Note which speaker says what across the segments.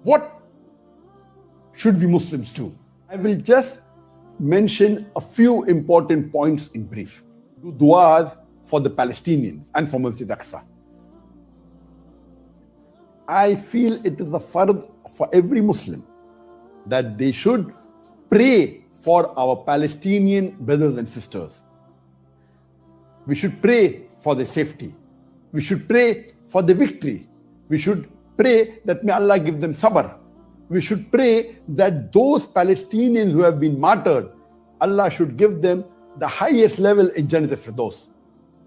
Speaker 1: What should we Muslims do? I will just mention a few important points in brief. Do du'as for the Palestinians and for Masjid Aqsa. I feel it is a fard for every Muslim that they should pray for our Palestinian brothers and sisters. We should pray for their safety. We should pray for the victory. We should pray that may Allah give them sabr. We should pray that those Palestinians who have been martyred, Allah should give them the highest level in Jannat al-Firdaus.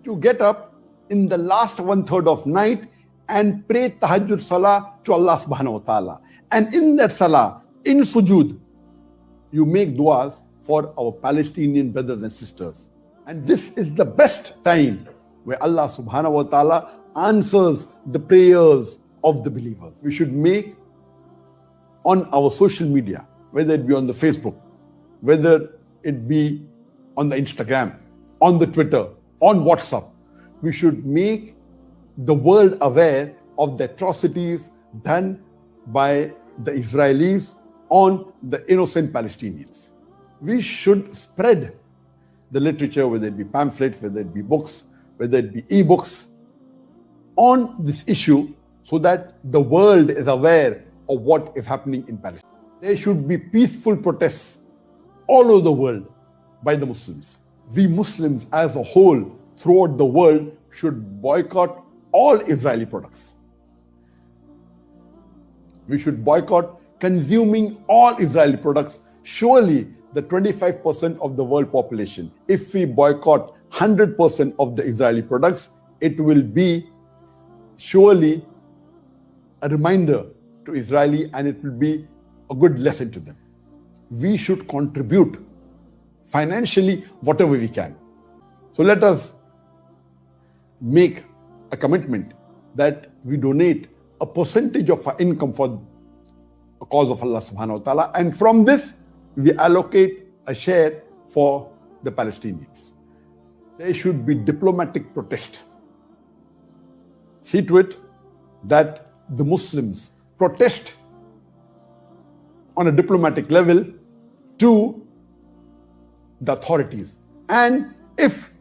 Speaker 1: To get up in the last 1/3 of night and pray tahajjud salah to Allah subhanahu wa ta'ala. And in that salah, in sujood, you make du'as for our Palestinian brothers and sisters. And this is the best time where Allah subhanahu wa ta'ala answers the prayers of the believers. We should make on our social media, whether it be on the Facebook, whether it be on the Instagram, on the Twitter, on WhatsApp, we should make the world aware of the atrocities done by the Israelis on the innocent Palestinians. We should spread the literature, whether it be pamphlets, whether it be books, whether it be e-books, on this issue so that the world is aware of what is happening in Palestine. There should be peaceful protests all over the world by the Muslims. We Muslims as a whole throughout the world should boycott all Israeli products. We should boycott consuming all Israeli products. Surely the 25% of the world population, if we boycott 100% of the Israeli products, it will be surely a reminder to Israeli, and it will be a good lesson to them. We should contribute financially whatever we can. So let us make a commitment that we donate a percentage of our income for a cause of Allah subhanahu wa ta'ala, and from this we allocate a share for the Palestinians. There should be diplomatic protest. See to it that the Muslims protest on a diplomatic level to the authorities. And if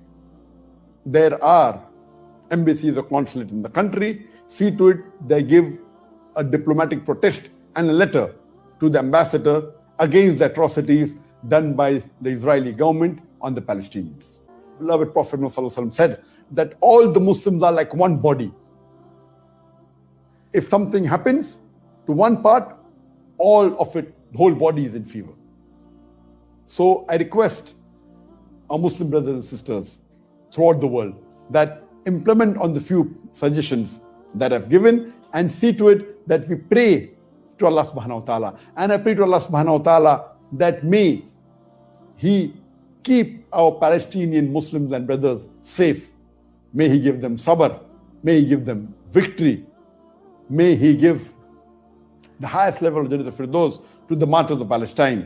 Speaker 1: there are embassies or consulates in the country, see to it they give a diplomatic protest and a letter to the ambassador against the atrocities done by the Israeli government on the Palestinians. Beloved Prophet Muhammad said that all the Muslims are like one body. If something happens to one part, all of it, the whole body is in fever. So I request our Muslim brothers and sisters throughout the world that implement on the few suggestions that I've given and see to it that we pray to Allah subhanahu wa ta'ala. And I pray to Allah subhanahu wa ta'ala that may He keep our Palestinian Muslims and brothers safe. May He give them sabr. May He give them victory. May He give the highest level of Jannat al-Firdaus to the martyrs of Palestine.